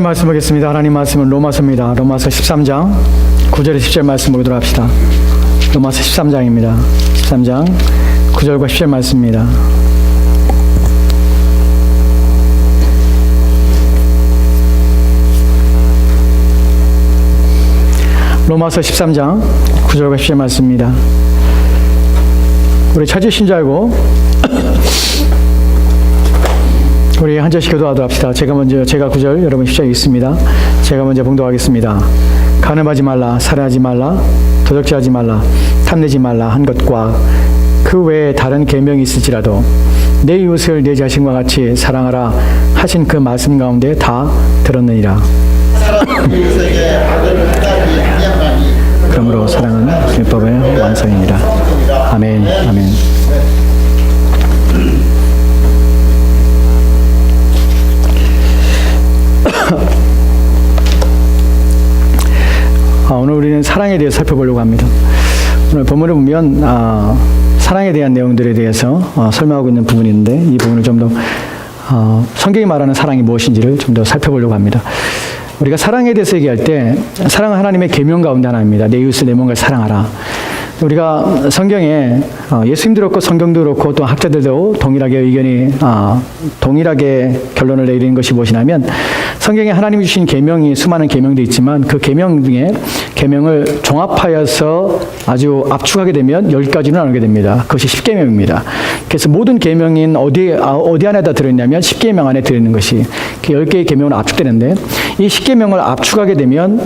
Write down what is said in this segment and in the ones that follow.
하나님 말씀 보겠습니다. 하나님 말씀은 로마서입니다. 로마서 13장 9절에 10절 말씀 보도록 합시다. 로마서 13장입니다. 13장 9절과 10절 말씀입니다. 로마서 13장 9절과 10절 말씀입니다. 우리 찾으신 줄 알고 우리 한 절씩 교도하도록 합시다. 제가 9절, 여러분 10절 있습니다. 제가 먼저 봉독하겠습니다. 간음하지 말라, 살인하지 말라, 도적질하지 말라, 탐내지 말라 한 것과 그 외에 다른 계명이 있을지라도 내 이웃을 내 자신과 같이 사랑하라 하신 그 말씀 가운데 다 들었느니라. 그러므로 사랑은 율법의 완성입니다. 아멘. 아멘. 오늘 우리는 사랑에 대해서 살펴보려고 합니다. 오늘 본문을 보면 사랑에 대한 내용들에 대해서 설명하고 있는 부분이 있는데 이 부분을 좀 더 성경이 말하는 사랑이 무엇인지를 좀 더 살펴보려고 합니다. 우리가 사랑에 대해서 얘기할 때 사랑은 하나님의 계명 가운데 하나입니다. 내 이웃을 내 몸과 사랑하라. 우리가 성경에 예수님도 그렇고 성경도 그렇고 또 학자들도 동일하게 결론을 내리는 것이 무엇이냐면 성경에 하나님이 주신 계명이 수많은 계명도 있지만 그 계명 중에 계명을 종합하여서 아주 압축하게 되면 10가지로 나누게 됩니다. 그것이 10계명입니다. 그래서 모든 계명인 어디 안에다 들어있냐면 10계명 안에 들어있는 것이 10개의 계명으로 압축되는데 이 10계명을 압축하게 되면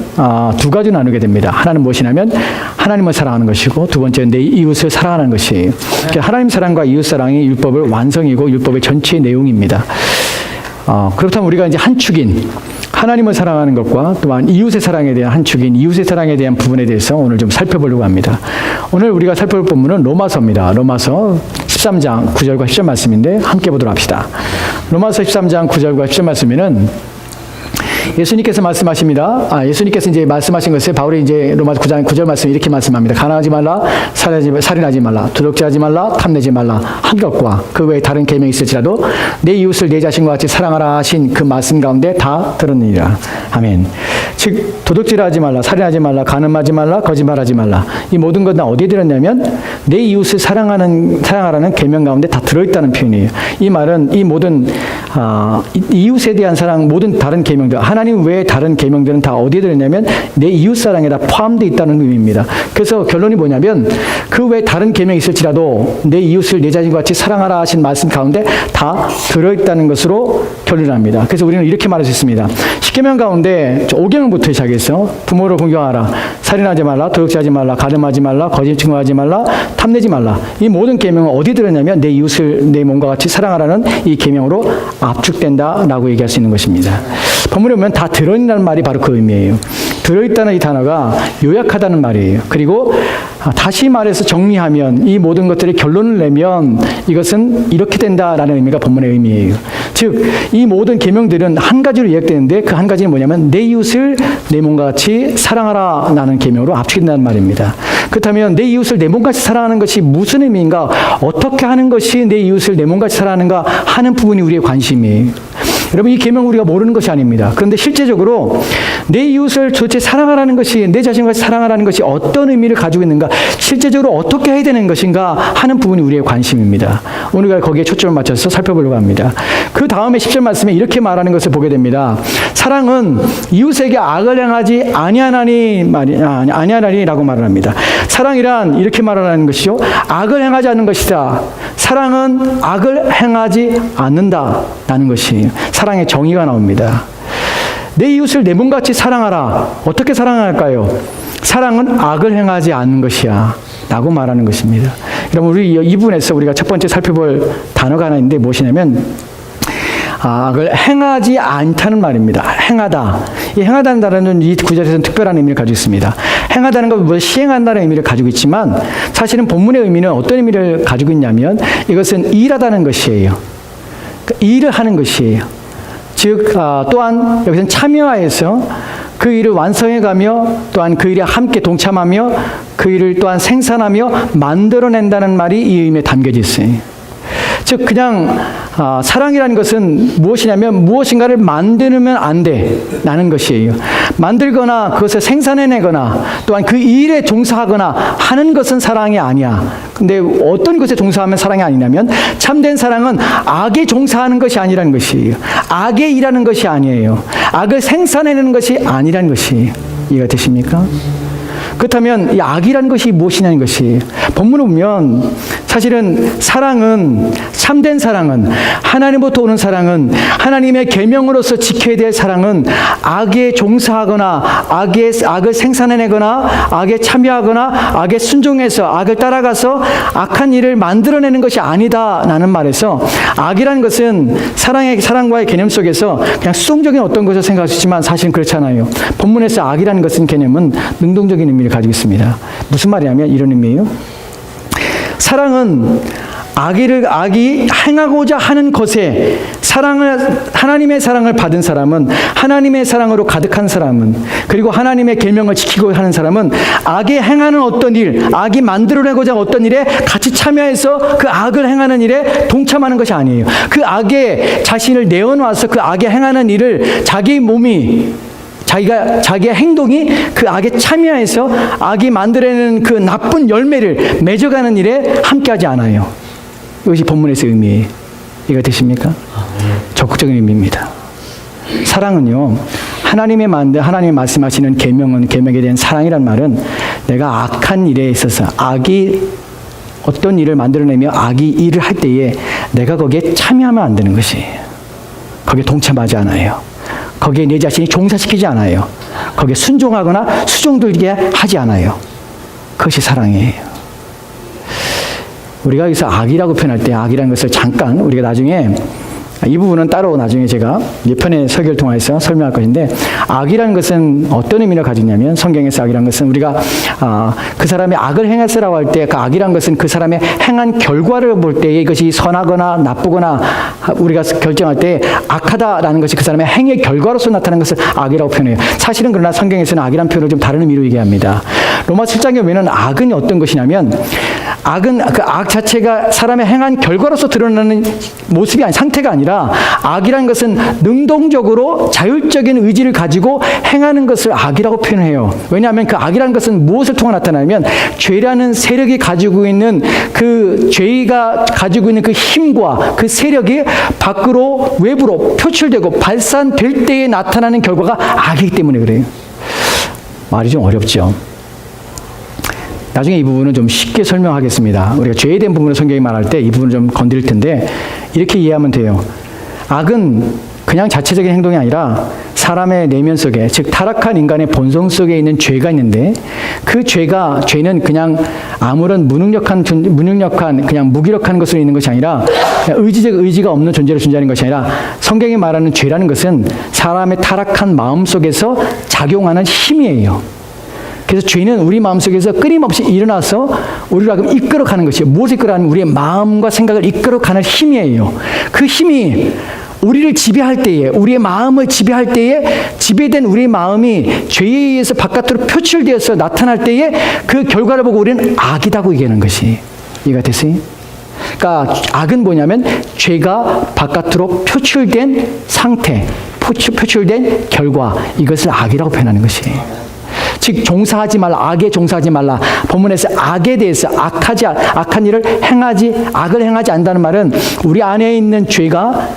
두 가지로 나누게 됩니다. 하나는 무엇이냐면 하나님을 사랑하는 것이고 두 번째는 내 이웃을 사랑하는 것이에요. 하나님 사랑과 이웃 사랑이 율법의 완성이고 율법의 전체의 내용입니다. 그렇다면 우리가 이제 한 축인 하나님을 사랑하는 것과 또한 이웃의 사랑에 대한 한 축인 이웃의 사랑에 대한 부분에 대해서 오늘 좀 살펴보려고 합니다. 오늘 우리가 살펴볼 본문은 로마서입니다. 로마서 13장 9절과 10절 말씀인데 함께 보도록 합시다. 로마서 13장 9절과 10절 말씀에는 예수님께서 말씀하십니다. 예수님께서 이제 말씀하신 것을 바울이 이제 로마서 9장 9절 말씀 이렇게 말씀합니다. 간음하지 말라, 살인하지 말라, 도둑질하지 말라, 탐내지 말라 한 것과 그 외에 다른 계명이 있을지라도 내 이웃을 내 자신과 같이 사랑하라 하신 그 말씀 가운데 다 들었느니라. 아멘. 즉 도둑질하지 말라, 살인하지 말라, 간음하지 말라, 거짓말하지 말라 이 모든 것 다 어디에 들었냐면 내 이웃을 사랑하라는 계명 가운데 다 들어있다는 표현이에요. 이 말은 이 모든 이웃에 대한 사랑 모든 다른 계명들 하나님 외에 다른 계명들은 다 어디에 들어있냐면 내 이웃 사랑에 다 포함되어 있다는 의미입니다. 그래서 결론이 뭐냐면 그 외에 다른 계명이 있을지라도 내 이웃을 내 자신과 같이 사랑하라 하신 말씀 가운데 다 들어있다는 것으로 결론합니다. 그래서 우리는 이렇게 말할 수 있습니다. 10계명 가운데 5계명부터 시작해서 부모를 공경하라, 살인하지 말라, 도둑질하지 말라, 간음하지 말라, 거짓 증거하지 말라, 탐내지 말라 이 모든 계명은 어디에 들어있냐면 내 이웃을 내 몸과 같이 사랑하라는 이 계명으로 압축된다라고 얘기할 수 있는 것입니다. 본문에 보면 다 들어있다는 말이 바로 그 의미예요. 들어있다는 이 단어가 요약하다는 말이에요. 그리고 다시 말해서 정리하면 이 모든 것들의 결론을 내면 이것은 이렇게 된다라는 의미가 본문의 의미예요. 즉 이 모든 계명들은 한 가지로 요약되는데 그 한 가지는 뭐냐면 내 이웃을 내 몸과 같이 사랑하라라는 계명으로 압축된다는 말입니다. 그렇다면 내 이웃을 내 몸같이 사랑하는 것이 무슨 의미인가? 어떻게 하는 것이 내 이웃을 내 몸같이 사랑하는가 하는 부분이 우리의 관심이에요. 여러분 이 계명 우리가 모르는 것이 아닙니다. 그런데 실제적으로 내 이웃을 도대체 사랑하라는 것이 내 자신과 같이 사랑하라는 것이 어떤 의미를 가지고 있는가 실제적으로 어떻게 해야 되는 것인가 하는 부분이 우리의 관심입니다. 오늘 우리가 거기에 초점을 맞춰서 살펴보려고 합니다. 그 다음에 10절 말씀에 이렇게 말하는 것을 보게 됩니다. 사랑은 이웃에게 악을 행하지 아니하나니라고 말을 합니다. 사랑이란 이렇게 말하는 것이죠. 악을 행하지 않는 것이다. 사랑은 악을 행하지 않는다라는 것이 사랑의 정의가 나옵니다. 내 이웃을 내 몸같이 사랑하라. 어떻게 사랑할까요? 사랑은 악을 행하지 않는 것이야 라고 말하는 것입니다. 여러분 우리 이 부분에서 우리가 첫 번째 살펴볼 단어가 하나 있는데 무엇이냐면 악을 행하지 않다는 말입니다. 행하다. 이 행하다는 단어는 이 구절에서는 특별한 의미를 가지고 있습니다. 행하다는 것은 시행한다는 의미를 가지고 있지만 사실은 본문의 의미는 어떤 의미를 가지고 있냐면 이것은 일하다는 것이에요. 그러니까 일을 하는 것이에요. 즉 또한 여기서는 참여하여서 그 일을 완성해가며 또한 그 일에 함께 동참하며 그 일을 또한 생산하며 만들어낸다는 말이 이 의미에 담겨져 있어요. 즉 그냥 사랑이라는 것은 무엇이냐면 무엇인가를 만들면 안 돼 라는 것이에요. 만들거나 그것을 생산해내거나 또한 그 일에 종사하거나 하는 것은 사랑이 아니야. 근데 어떤 것에 종사하면 사랑이 아니냐면 참된 사랑은 악에 종사하는 것이 아니라는 것이에요. 악에 일하는 것이 아니에요. 악을 생산해내는 것이 아니라는 것이 이해가 되십니까? 그렇다면 이 악이라는 것이 무엇이냐는 것이 본문을 보면 사실은 사랑은 참된 사랑은 하나님부터 오는 사랑은 하나님의 계명으로서 지켜야 될 사랑은 악에 종사하거나 악을 생산해내거나 악에 참여하거나 악에 순종해서 악을 따라가서 악한 일을 만들어내는 것이 아니다라는 말에서 악이라는 것은 사랑과의 개념 속에서 그냥 수동적인 어떤 것을 생각할 수 있지만 사실은 그렇잖아요. 본문에서 악이라는 것은 개념은 능동적인 의미를 가지고 있습니다. 무슨 말이냐면 이런 의미예요. 사랑은 악이 행하고자 하는 것에 하나님의 사랑을 받은 사람은 하나님의 사랑으로 가득한 사람은 그리고 하나님의 계명을 지키고 하는 사람은 악에 행하는 어떤 일, 악이 만들어내고자 어떤 일에 같이 참여해서 그 악을 행하는 일에 동참하는 것이 아니에요. 그 악에 자신을 내어놔서 그 악에 행하는 일을 자기 몸이 자기의 행동이 그 악에 참여해서 악이 만들어내는 그 나쁜 열매를 맺어가는 일에 함께하지 않아요. 이것이 본문에서의 의미예요. 이해가 되십니까? 적극적인 의미입니다. 사랑은요, 하나님이 말씀하시는 계명에 대한 사랑이란 말은 내가 악한 일에 있어서 악이 어떤 일을 만들어내며 악이 일을 할 때에 내가 거기에 참여하면 안 되는 것이에요. 거기에 동참하지 않아요. 거기에 내 자신이 종사시키지 않아요. 거기에 순종하거나 수종들게 하지 않아요. 그것이 사랑이에요. 우리가 여기서 악이라고 표현할 때 악이라는 것을 잠깐 우리가 나중에 이 부분은 따로 나중에 제가 몇 편의 설교를 통해서 설명할 것인데 악이라는 것은 어떤 의미를 가지고 있냐면 성경에서 악이라는 것은 우리가 그 사람이 악을 행했으라고 할 때 그 악이라는 것은 그 사람의 행한 결과를 볼 때 이것이 선하거나 나쁘거나 우리가 결정할 때 악하다라는 것이 그 사람의 행의 결과로서 나타나는 것을 악이라고 표현해요. 사실은 그러나 성경에서는 악이라는 표현을 좀 다른 의미로 얘기합니다. 로마 7장에 보면 악은 어떤 것이냐면 악은 그 악 자체가 사람의 행한 결과로서 드러나는 모습이 상태가 아니라 악이라는 것은 능동적으로 자율적인 의지를 가지고 행하는 것을 악이라고 표현해요. 왜냐하면 그 악이라는 것은 무엇을 통해 나타나냐면 죄라는 세력이 가지고 있는 그 죄가 가지고 있는 그 힘과 그 세력이 밖으로 외부로 표출되고 발산될 때에 나타나는 결과가 악이기 때문에 그래요. 말이 좀 어렵죠. 나중에 이 부분은 좀 쉽게 설명하겠습니다. 우리가 죄에 대한 부분을 성경이 말할 때 이 부분을 좀 건드릴 텐데 이렇게 이해하면 돼요. 악은 그냥 자체적인 행동이 아니라 사람의 내면 속에, 즉 타락한 인간의 본성 속에 있는 죄가 있는데 그 죄는 그냥 아무런 무능력한 그냥 무기력한 것으로 있는 것이 아니라 의지가 없는 존재로 존재하는 것이 아니라 성경이 말하는 죄라는 것은 사람의 타락한 마음 속에서 작용하는 힘이에요. 그래서 죄는 우리 마음속에서 끊임없이 일어나서 우리를 하여금 이끌어가는 것이에요. 무엇을 이끌어가는 우리의 마음과 생각을 이끌어가는 힘이에요. 그 힘이 우리를 지배할 때에, 우리의 마음을 지배할 때에 지배된 우리의 마음이 죄에 의해서 바깥으로 표출되어서 나타날 때에 그 결과를 보고 우리는 악이라고 얘기하는 것이 이해가 됐어요? 그러니까 악은 뭐냐면 죄가 바깥으로 표출된 상태, 표출된 결과, 이것을 악이라고 표현하는 것이에요. 즉 종사하지 말라, 악에 종사하지 말라. 본문에서 악에 대해서 악한 일을 악을 행하지 않는다는 말은 우리 안에 있는 죄가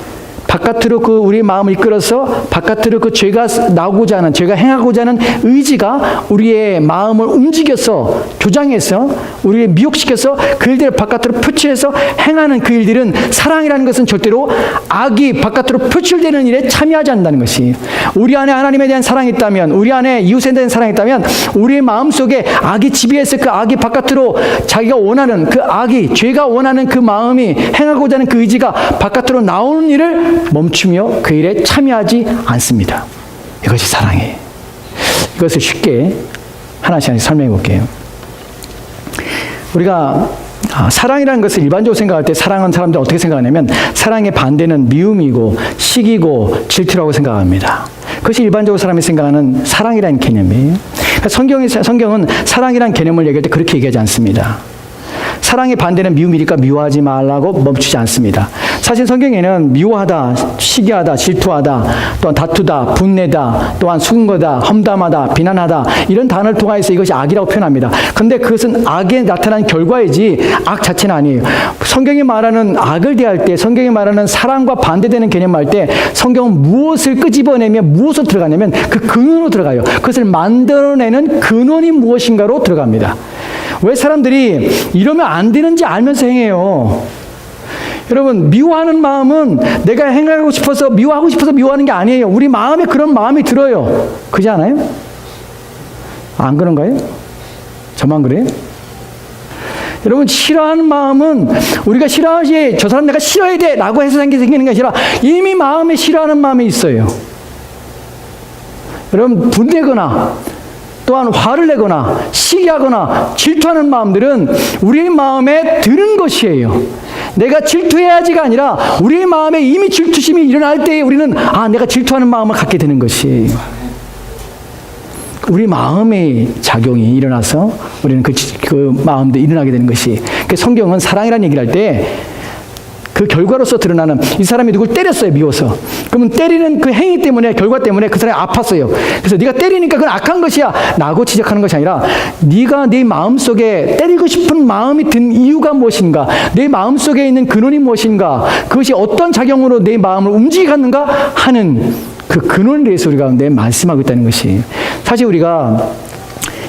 바깥으로 그 우리 마음을 이끌어서 바깥으로 그 죄가 나오고자 하는, 죄가 행하고자 하는 의지가 우리의 마음을 움직여서 조장해서 우리를 미혹시켜서 그 일들을 바깥으로 표출해서 행하는 그 일들은, 사랑이라는 것은 절대로 악이 바깥으로 표출되는 일에 참여하지 않는다는 것이, 우리 안에 하나님에 대한 사랑이 있다면, 우리 안에 이웃에 대한 사랑이 있다면 우리의 마음속에 악이 지배해서 그 악이 바깥으로 자기가 원하는 그 악이, 죄가 원하는 그 마음이, 행하고자 하는 그 의지가 바깥으로 나오는 일을 멈추며 그 일에 참여하지 않습니다. 이것이 사랑이에요. 이것을 쉽게 하나씩 설명해 볼게요. 우리가 사랑이라는 것을 일반적으로 생각할 때 사랑은 사람들은 어떻게 생각하냐면 사랑의 반대는 미움이고 시기고 질투라고 생각합니다. 그것이 일반적으로 사람이 생각하는 사랑이라는 개념이에요. 성경은 사랑이라는 개념을 얘기할 때 그렇게 얘기하지 않습니다. 사랑의 반대는 미움이니까 미워하지 말라고 멈추지 않습니다. 사실 성경에는 미워하다, 시기하다, 질투하다, 또한 다투다, 분내다, 또한 수근거다, 험담하다, 비난하다 이런 단어를 통해서 이것이 악이라고 표현합니다. 그런데 그것은 악에 나타난 결과이지 악 자체는 아니에요. 성경이 말하는 악을 대할 때, 성경이 말하는 사랑과 반대되는 개념을 할 때 성경은 무엇을 끄집어내며 무엇으로 들어가냐면 그 근원으로 들어가요. 그것을 만들어내는 근원이 무엇인가로 들어갑니다. 왜 사람들이 이러면 안 되는지 알면서 행해요? 여러분, 미워하는 마음은 내가 행하고 싶어서 미워하고 싶어서 미워하는 게 아니에요. 우리 마음에 그런 마음이 들어요. 그렇지 않아요? 안 그런가요? 저만 그래요? 여러분, 싫어하는 마음은 우리가 싫어하지, 저 사람 내가 싫어해야 돼 라고 해서 생기는 게 아니라 이미 마음에 싫어하는 마음이 있어요. 여러분, 분내거나 또한 화를 내거나 시기하거나 질투하는 마음들은 우리의 마음에 드는 것이에요. 내가 질투해야지가 아니라 우리의 마음에 이미 질투심이 일어날 때에 우리는 내가 질투하는 마음을 갖게 되는 것이에요. 우리 마음의 작용이 일어나서 우리는 그 마음도 일어나게 되는 것이. 성경은 사랑이라는 얘기를 할 때 그 결과로서 드러나는, 이 사람이 누굴 때렸어요, 미워서. 그러면 때리는 그 행위 때문에, 결과 때문에 그 사람이 아팠어요. 그래서 네가 때리니까 그건 악한 것이야 라고 지적하는 것이 아니라 네가 네 마음속에 때리고 싶은 마음이 든 이유가 무엇인가, 내 마음속에 있는 근원이 무엇인가, 그것이 어떤 작용으로 내 마음을 움직이게 하는가 하는 그 근원에 대해서 우리가 말씀하고 있다는 것이. 사실 우리가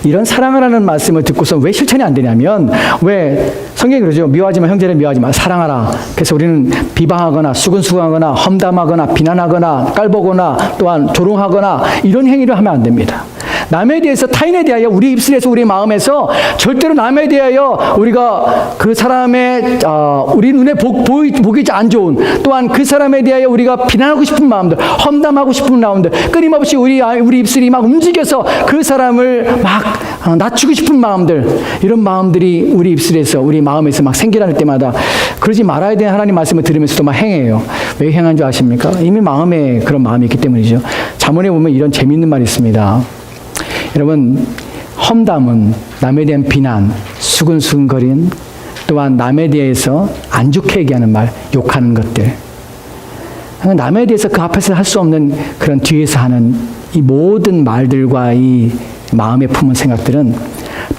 이런 사랑하라는 말씀을 듣고서 왜 실천이 안 되냐면, 왜 성경이 그러죠. 미워하지 마, 형제를 미워하지 마, 사랑하라. 그래서 우리는 비방하거나 수근수근하거나 험담하거나 비난하거나 깔보거나 또한 조롱하거나 이런 행위를 하면 안 됩니다. 남에 대해서, 타인에 대하여 우리 입술에서 우리 마음에서 절대로 남에 대하여 우리가 그 사람의 우리 눈에 보기 안 좋은, 또한 그 사람에 대하여 우리가 비난하고 싶은 마음들, 험담하고 싶은 마음들, 끊임없이 우리 입술이 막 움직여서 그 사람을 막 낮추고 싶은 마음들, 이런 마음들이 우리 입술에서 우리 마음에서 막 생겨날 때마다 그러지 말아야 되는 하나님 말씀을 들으면서도 막 행해요. 왜 행한 줄 아십니까? 이미 마음에 그런 마음이 있기 때문이죠. 잠언에 보면 이런 재미있는 말이 있습니다. 여러분, 험담은 남에 대한 비난, 수근수근거림, 또한 남에 대해서 안 좋게 얘기하는 말, 욕하는 것들, 남에 대해서 그 앞에서 할 수 없는 그런 뒤에서 하는 이 모든 말들과 이 마음에 품은 생각들은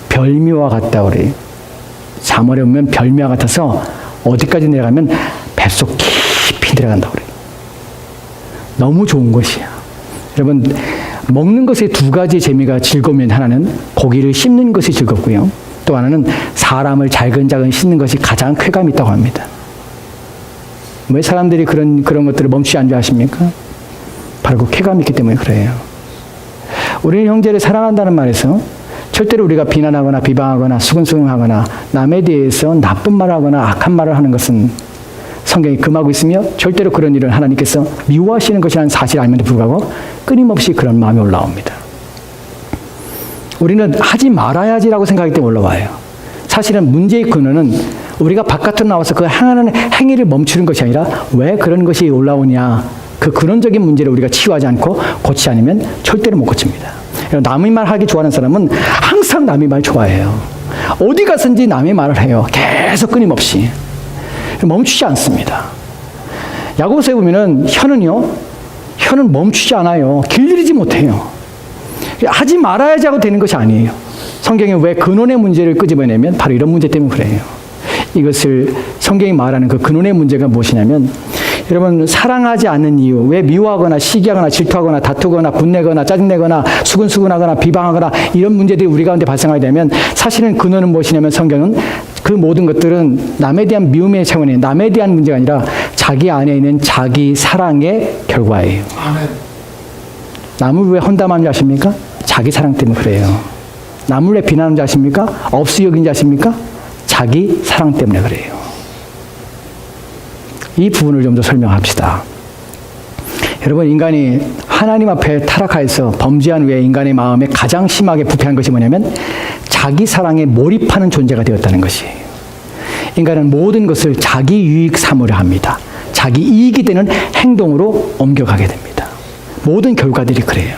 별미와 같다 그래요. 잠언에 보면 별미와 같아서 어디까지 내려가면 뱃속 깊이 들어간다고 그래요. 너무 좋은 것이야. 여러분, 먹는 것에 두 가지 재미가 즐거우면, 하나는 고기를 씹는 것이 즐겁고요, 또 하나는 사람을 잘근잘근 씹는 것이 가장 쾌감이 있다고 합니다. 왜 사람들이 그런 것들을 멈추지 않지 아십니까? 바로 그 쾌감이 있기 때문에 그래요. 우리는 형제를 사랑한다는 말에서 절대로 우리가 비난하거나 비방하거나 수근수근하거나 남에 대해서 나쁜 말을 하거나 악한 말을 하는 것은 성경이 금하고 있으며, 절대로 그런 일을 하나님께서 미워하시는 것이라는 사실을 알면도 불구하고 끊임없이 그런 마음이 올라옵니다. 우리는 하지 말아야지라고 생각하기 때문에 올라와요. 사실은 문제의 근원은 우리가 바깥으로 나와서 그 행하는 행위를 멈추는 것이 아니라 왜 그런 것이 올라오냐, 그 근원적인 문제를 우리가 치유하지 않고 고치지 않으면 절대로 못 고칩니다. 남의 말 하기 좋아하는 사람은 항상 남의 말 좋아해요. 어디 가든지 남의 말을 해요. 계속 끊임없이. 멈추지 않습니다. 야고보서에 보면은 혀는 멈추지 않아요. 길들이지 못해요. 하지 말아야지 하고 되는 것이 아니에요. 성경에 왜 근원의 문제를 끄집어내면 바로 이런 문제 때문에 그래요. 이것을 성경이 말하는 그 근원의 문제가 무엇이냐면, 여러분, 사랑하지 않는 이유, 왜 미워하거나 시기하거나 질투하거나 다투거나 분내거나 짜증내거나 수근수근하거나 비방하거나 이런 문제들이 우리 가운데 발생하게 되면, 사실은 근원은 무엇이냐면, 성경은 그 모든 것들은 남에 대한 미움의 차원이에요. 남에 대한 문제가 아니라 자기 안에 있는 자기 사랑의 결과예요. 남을 왜 험담하는지 아십니까? 자기 사랑 때문에 그래요. 남을 왜 비난하는지 아십니까? 없이 여긴지 아십니까? 자기 사랑 때문에 그래요. 이 부분을 좀 더 설명합시다. 여러분, 인간이 하나님 앞에 타락하여서 범죄한 후에 인간의 마음에 가장 심하게 부패한 것이 뭐냐면 자기 사랑에 몰입하는 존재가 되었다는 것이에요. 인간은 모든 것을 자기 유익 삼으려 합니다. 자기 이익이 되는 행동으로 옮겨가게 됩니다. 모든 결과들이 그래요.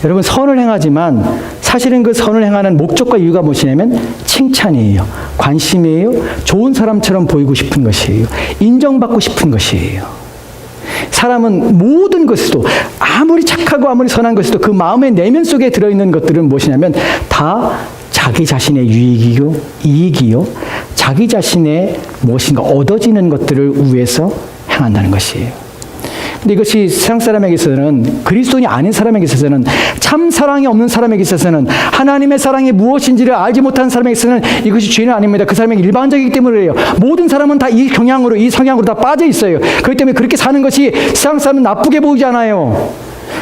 여러분, 선을 행하지만 사실은 그 선을 행하는 목적과 이유가 무엇이냐면 칭찬이에요. 관심이에요? 좋은 사람처럼 보이고 싶은 것이에요. 인정받고 싶은 것이에요. 사람은 모든 것에도 아무리 착하고 아무리 선한 것에도 그 마음의 내면 속에 들어있는 것들은 무엇이냐면 다 자기 자신의 유익이요, 이익이요, 자기 자신의 무엇인가 얻어지는 것들을 위해서 행한다는 것이에요. 근데 이것이 세상 사람에게 있어서는, 그리스도인이 아닌 사람에게 있어서는, 참 사랑이 없는 사람에게 있어서는, 하나님의 사랑이 무엇인지를 알지 못하는 사람에게 있어서는 이것이 죄는 아닙니다. 그 사람에게 일반적이기 때문에 그래요. 모든 사람은 다 이 경향으로, 이 성향으로 다 빠져 있어요. 그렇기 때문에 그렇게 사는 것이 세상 사람은 나쁘게 보이지 않아요.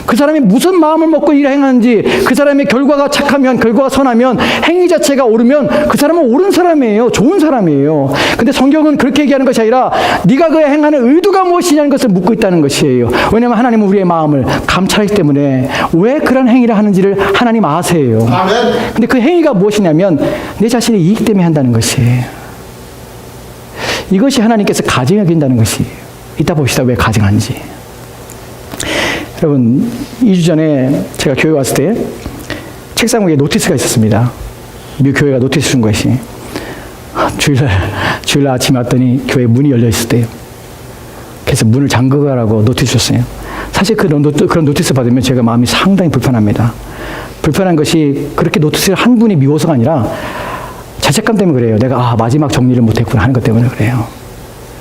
그 사람이 무슨 마음을 먹고 일을 행하는지, 그 사람의 결과가 착하면, 결과가 선하면, 행위 자체가 옳으면 그 사람은 옳은 사람이에요. 좋은 사람이에요. 근데 성경은 그렇게 얘기하는 것이 아니라 네가 그 행하는 의도가 무엇이냐는 것을 묻고 있다는 것이에요. 왜냐하면 하나님은 우리의 마음을 감찰하기 때문에 왜 그런 행위를 하는지를 하나님 아세요. 근데 그 행위가 무엇이냐면 내 자신의 이익 때문에 한다는 것이에요. 이것이 하나님께서 가증 여긴다는 것이에요. 이따 봅시다. 왜 가증한지. 여러분, 2주 전에 제가 교회 왔을 때 책상 위에 노티스가 있었습니다. 미 교회가 노티스 준 것이. 주일날 아침에 왔더니 교회 문이 열려 있을 때요. 그래서 문을 잠그라고 노티스 줬어요. 사실 그런 노티스 받으면 제가 마음이 상당히 불편합니다. 불편한 것이 그렇게 노티스를 한 분이 미워서가 아니라 자책감 때문에 그래요. 내가 마지막 정리를 못했구나 하는 것 때문에 그래요.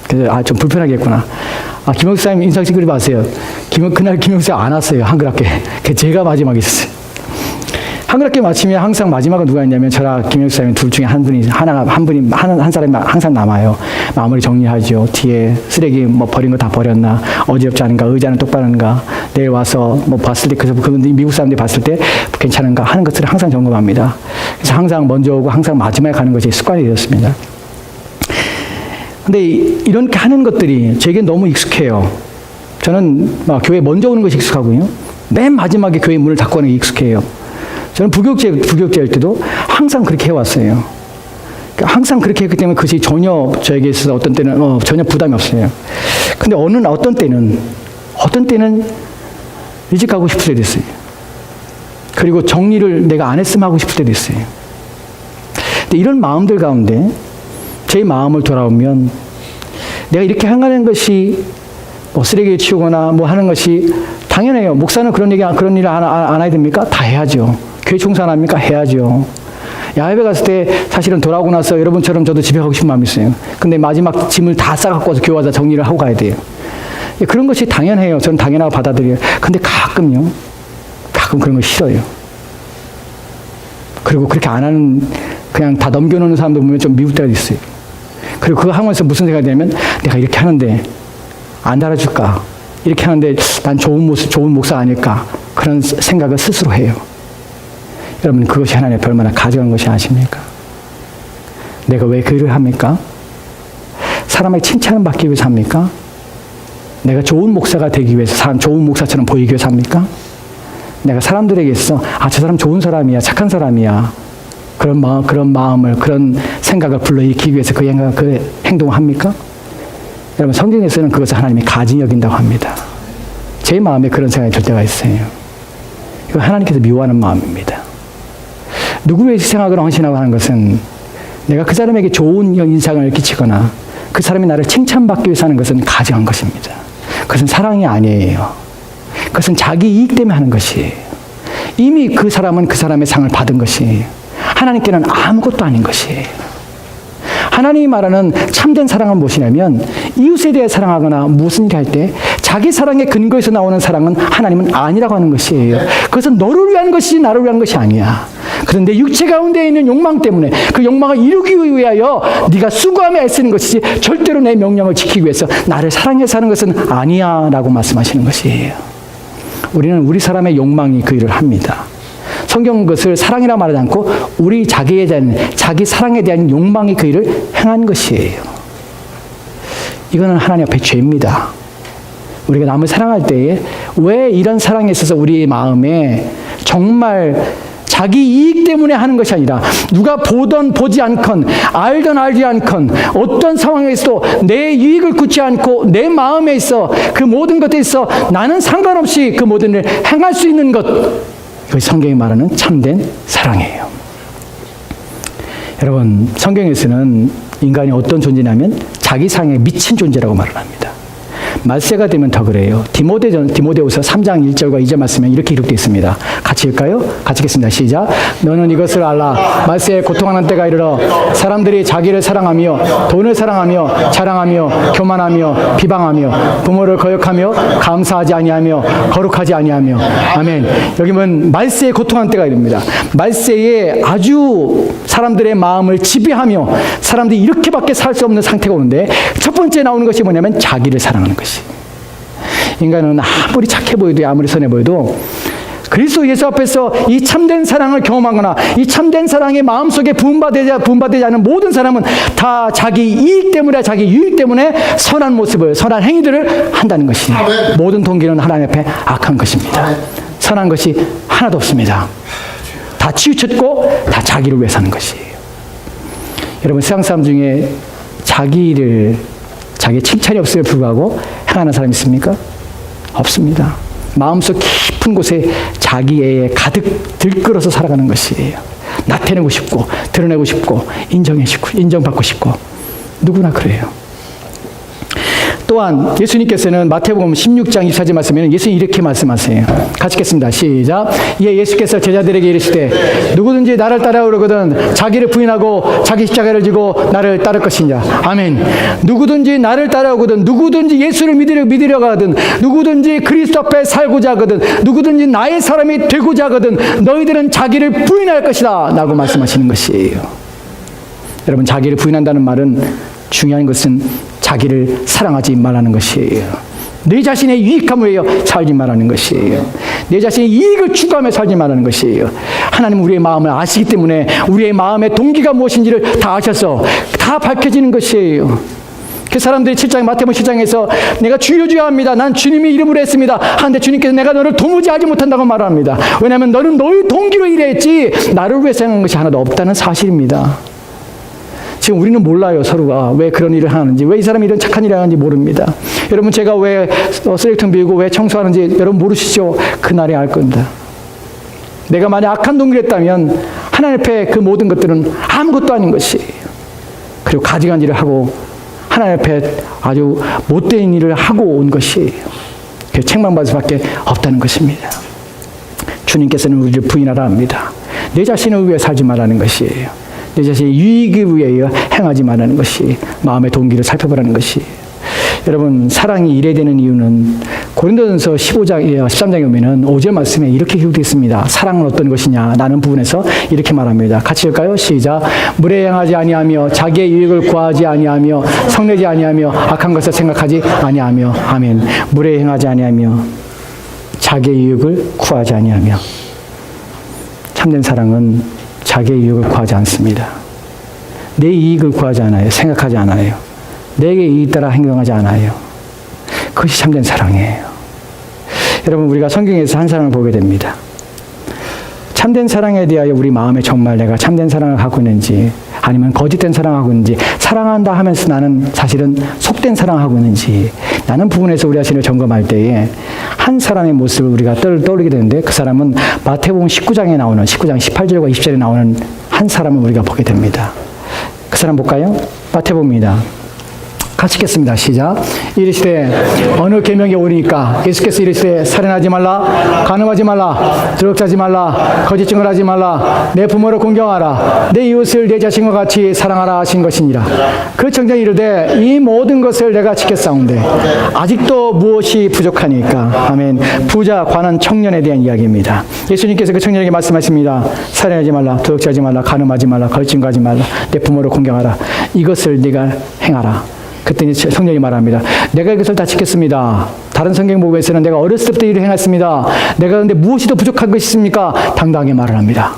그래서 좀 불편하겠구나. 김 목사님 인상 찌그리 마세요. 그날 김 목사님 안 왔어요. 한글학교. 제가 마지막에 있었어요. 한글학교 마치면 항상 마지막은 누가 있냐면 저랑 김 목사님 둘 중에 한 사람이 항상 남아요. 마무리 정리하죠. 뒤에 쓰레기 버린 거 다 버렸나, 어지럽지 않은가, 의자는 똑바른가, 내일 와서 봤을 때 그 미국 사람들이 봤을 때 괜찮은가 하는 것들을 항상 점검합니다. 그래서 항상 먼저 오고 항상 마지막에 가는 것이 습관이 되었습니다. 근데 이렇게 하는 것들이 제게 너무 익숙해요. 저는 교회 먼저 오는 것이 익숙하고요. 맨 마지막에 교회 문을 닫고 하는 게 익숙해요. 저는 부교육자일 때도 항상 그렇게 해왔어요. 항상 그렇게 했기 때문에 그것이 전혀 저에게 있어서 어떤 때는 전혀 부담이 없어요. 근데 어떤 때는 일찍 가고 싶을 때도 있어요. 그리고 정리를 내가 안 했으면 하고 싶을 때도 있어요. 근데 이런 마음들 가운데 제 마음을 돌아오면 내가 이렇게 행하는 것이 쓰레기를 치우거나 하는 것이 당연해요. 목사는 그런 일을 안 해야 됩니까? 다 해야죠. 교회 총사 안 합니까? 해야죠. 야외에 갔을 때 사실은 돌아오고 나서 여러분처럼 저도 집에 가고 싶은 마음이 있어요. 근데 마지막 짐을 다 싸갖고 와서 교회 와서 정리를 하고 가야 돼요. 그런 것이 당연해요. 저는 당연하고 받아들여요. 근데 가끔 그런 거 싫어요. 그리고 그렇게 안 하는, 그냥 다 넘겨놓는 사람도 보면 좀 미울 때가 있어요. 그리고 그거 하면서 무슨 생각이 들냐면 내가 이렇게 하는데 안 달아줄까? 이렇게 하는데 난 좋은 목사 아닐까? 그런 생각을 스스로 해요. 여러분, 그것이 하나님의 얼마나 가져간 것이 아십니까? 내가 왜 그 일을 합니까? 사람의 칭찬을 받기 위해서 합니까? 내가 좋은 목사가 되기 위해서, 좋은 목사처럼 보이기 위해서 합니까? 내가 사람들에게 있어 저 사람 좋은 사람이야, 착한 사람이야, 그런 마음을, 그런 생각을 불러일으키기 위해서 그 행동을 합니까? 여러분, 성경에서는 그것을 하나님이 가증 여긴다고 합니다. 제 마음에 그런 생각이 들 때가 있어요. 이거 하나님께서 미워하는 마음입니다. 누구를 희생하거나 헌신하고 하는 것은 내가 그 사람에게 좋은 인상을 끼치거나 그 사람이 나를 칭찬받기 위해서 하는 것은 가증한 것입니다. 그것은 사랑이 아니에요. 그것은 자기 이익 때문에 하는 것이에요. 이미 그 사람은 그 사람의 상을 받은 것이에요. 하나님께는 아무것도 아닌 것이에요. 하나님이 말하는 참된 사랑은 무엇이냐면 이웃에 대해 사랑하거나 무슨 일 할 때 자기 사랑의 근거에서 나오는 사랑은 하나님은 아니라고 하는 것이에요. 그것은 너를 위한 것이지 나를 위한 것이 아니야. 그런데 육체 가운데 있는 욕망 때문에 그 욕망을 이루기 위하여 네가 수고하며 애쓰는 것이지 절대로 내 명령을 지키기 위해서 나를 사랑해서 하는 것은 아니야 라고 말씀하시는 것이에요. 우리는 우리 사람의 욕망이 그 일을 합니다. 성경은 그것을 사랑이라 말하지 않고 우리 자기 사랑에 대한 욕망이 그 일을 행한 것이에요. 이거는 하나님 앞에 죄입니다. 우리가 남을 사랑할 때에 왜 이런 사랑에 있어서 우리 마음에 정말 자기 이익 때문에 하는 것이 아니라 누가 보던 보지 않건 알던 알지 않건 어떤 상황에서도 내 이익을 굳지 않고 내 마음에 있어 그 모든 것에 있어 나는 상관없이 그 모든 일을 행할 수 있는 것, 이것이 성경이 말하는 참된 사랑이에요. 여러분, 성경에서는 인간이 어떤 존재냐면 자기 사랑에 미친 존재라고 말을 합니다. 말세가 되면 더 그래요. 디모데후서 3장 1절과 2절 말씀에 이렇게 기록되어 있습니다. 같이 읽을까요? 같이 읽겠습니다. 시작. 너는 이것을 알라. 말세에 고통하는 때가 이르러 사람들이 자기를 사랑하며 돈을 사랑하며 자랑하며 교만하며 비방하며 부모를 거역하며 감사하지 아니하며 거룩하지 아니하며. 아멘. 여기 보면 말세에 고통하는 때가 이릅니다. 말세에 아주 사람들의 마음을 지배하며 사람들이 이렇게밖에 살 수 없는 상태가 오는데 첫 번째 나오는 것이 뭐냐면 자기를 사랑하는 것이. 인간은 아무리 착해 보여도 아무리 선해 보여도 그리스도 예수 앞에서 이 참된 사랑을 경험하거나 이 참된 사랑의 마음속에 부음받지 않은 모든 사람은 다 자기 이익 때문에 자기 유익 때문에 선한 모습을 선한 행위들을 한다는 것이에요. 모든 동기는 하나님 앞에 악한 것입니다. 선한 것이 하나도 없습니다. 다 치우쳤고 다 자기를 위해 사는 것이에요. 여러분, 세상 사람 중에 자기 칭찬이 없음에 불구하고 행하는 사람이 있습니까? 없습니다. 마음속 깊은 곳에 자기애에 가득 들끓어서 살아가는 것이에요. 나타내고 싶고 드러내고 싶고 인정받고 싶고 누구나 그래요. 또한 예수님께서는 마태복음 16장 24절 말씀에는 예수님이 이렇게 말씀하세요. 같이 읽겠습니다. 시작. 이에 예수께서 제자들에게 이르시되 누구든지 나를 따라오려거든 자기를 부인하고 자기 십자가를 지고 나를 따를 것이냐. 아멘. 누구든지 나를 따라오거든 누구든지 예수를 믿으려 가거든 누구든지 그리스도 앞에 살고자 하거든 누구든지 나의 사람이 되고자 하거든 너희들은 자기를 부인할 것이다 라고 말씀하시는 것이에요. 여러분, 자기를 부인한다는 말은 중요한 것은 자기를 사랑하지 말라는 것이에요. 내 자신의 유익함을 위하여 살지 말라는 것이에요. 내 자신의 이익을 추구하며 살지 말라는 것이에요. 하나님은 우리의 마음을 아시기 때문에 우리의 마음의 동기가 무엇인지를 다 아셔서 다 밝혀지는 것이에요. 그 사람들이 마태복음 7장에서 내가 주여 주여 합니다. 난 주님의 이름으로 했습니다. 하는데 주님께서 내가 너를 도무지 하지 못한다고 말합니다. 왜냐하면 너는 너의 동기로 일했지 나를 위해서 행한 것이 하나도 없다는 사실입니다. 지금 우리는 몰라요. 서로가 왜 그런 일을 하는지, 왜 이 사람이 이런 착한 일을 하는지 모릅니다. 여러분, 제가 왜 쓰레기통 비우고 왜 청소하는지 여러분 모르시죠? 그날에 알 겁니다. 내가 만약 악한 동기를 했다면 하나님 앞에 그 모든 것들은 아무것도 아닌 것이에요. 그리고 가증한 일을 하고 하나님 앞에 아주 못된 일을 하고 온 것이에요. 그 책망받을 수밖에 없다는 것입니다. 주님께서는 우리를 부인하라 합니다. 내 자신을 위해 살지 말라는 것이에요. 내 자신의 유익을 위하여 행하지 말라는 것이 마음의 동기를 살펴보라는 것이. 여러분, 사랑이 이래야 되는 이유는 고린도전서 13장에 보면은 5절 말씀에 이렇게 기록되어 있습니다. 사랑은 어떤 것이냐 라는 부분에서 이렇게 말합니다. 같이 읽을까요? 시작. 물에 행하지 아니하며 자기의 유익을 구하지 아니하며 성내지 아니하며 악한 것을 생각하지 아니하며. 아멘. 물에 행하지 아니하며 자기의 유익을 구하지 아니하며. 참된 사랑은 자기의 유익을 구하지 않습니다. 내 이익을 구하지 않아요. 생각하지 않아요. 내게 이익 따라 행동하지 않아요. 그것이 참된 사랑이에요. 여러분, 우리가 성경에서 한 사람을 보게 됩니다. 참된 사랑에 대하여 우리 마음에 정말 내가 참된 사랑을 하고 있는지 아니면 거짓된 사랑을 하고 있는지, 사랑한다 하면서 나는 사실은 속된 사랑을 하고 있는지, 라는 부분에서 우리 자신을 점검할 때에 한 사람의 모습을 우리가 떠올리게 되는데, 그 사람은 마태복음 19장 18절과 20절에 나오는 한 사람을 우리가 보게 됩니다. 그 사람 볼까요? 마태복음입니다. 같이 읽겠습니다. 시작. 이르시되 어느 계명이 오니까 예수께서 이르시되 살인하지 말라, 간음하지 말라, 도둑질하지 말라, 거짓 증언하지 말라, 내 부모를 공경하라, 내 이웃을 내 자신과 같이 사랑하라 하신 것이니라. 그 청정이 이르되 이 모든 것을 내가 지켰사온데 아직도 무엇이 부족하니까. 아멘. 부자 관한 청년에 대한 이야기입니다. 예수님께서 그 청년에게 말씀하십니다. 살인하지 말라, 도둑질하지 말라, 간음하지 말라, 거짓 증거하지 말라, 내 부모를 공경하라. 이것을 네가 행하라. 그때 성령이 말합니다. 내가 이것을 다 지켰습니다. 다른 성경 보고에서는 내가 어렸을 때부터 일을 행했습니다. 내가 그런데 무엇이 더 부족한 것이 있습니까? 당당하게 말을 합니다.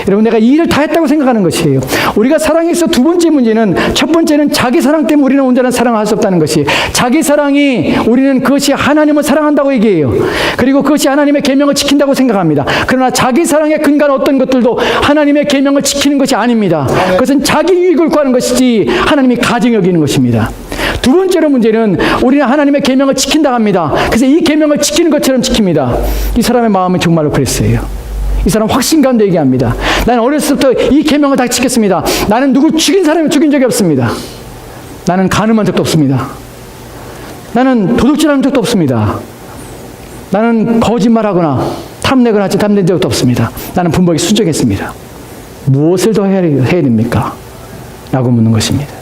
여러분, 내가 이 일을 다 했다고 생각하는 것이에요. 우리가 사랑에서 두 번째 문제는, 첫 번째는 자기 사랑 때문에 우리는 온전한 사랑을 할 수 없다는 것이, 자기 사랑이 우리는 그것이 하나님을 사랑한다고 얘기해요. 그리고 그것이 하나님의 계명을 지킨다고 생각합니다. 그러나 자기 사랑의 근간은 어떤 것들도 하나님의 계명을 지키는 것이 아닙니다. 그것은 자기 유익을 구하는 것이지 하나님이 가증 여기는 것입니다. 두 번째로 문제는 우리는 하나님의 계명을 지킨다 합니다. 그래서 이 계명을 지키는 것처럼 지킵니다. 이 사람의 마음은 정말로 그랬어요. 이 사람 확신감도 얘기합니다. 나는 어렸을 때부터 이 계명을 다 지켰습니다. 나는 누구 죽인 사람을 죽인 적이 없습니다. 나는 간음한 적도 없습니다. 나는 도둑질한 적도 없습니다. 나는 거짓말하거나 탐내거나 탐낸 적도 없습니다. 나는 분명히 순종했습니다. 무엇을 더 해야 됩니까? 라고 묻는 것입니다.